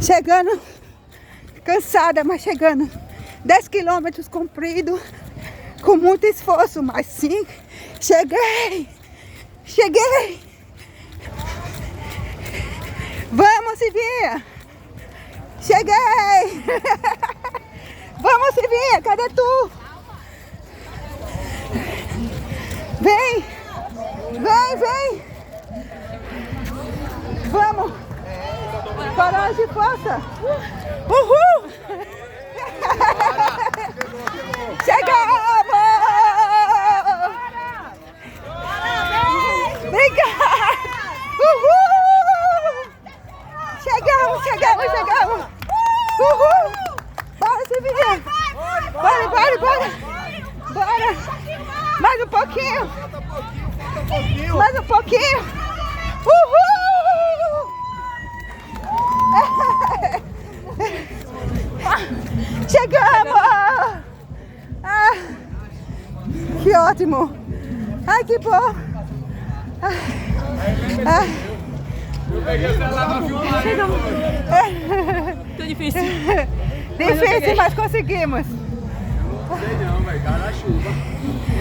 Chegando, cansada, mas chegando. 10 quilômetros comprido, com muito esforço, mas sim, cheguei! Cheguei! Vamos, Silvinha! Cheguei! Vamos, Silvinha, cadê tu? Vem! Vem, vem! Vamos! Coragem e força! Uhul! Chegamos! Obrigada! Uhul! Chegamos, chegamos, chegamos! Uhul! Bora, Silvinha! Bora, bora, bora! Bora! Mais um pouquinho! Mais um pouquinho! Uhul! Chegamos! Ah, que ótimo! Ai, que bom! Eu peguei o celular pra filmar. Tá difícil. Difícil, mas conseguimos. Não sei não, velho. Cara, a chuva.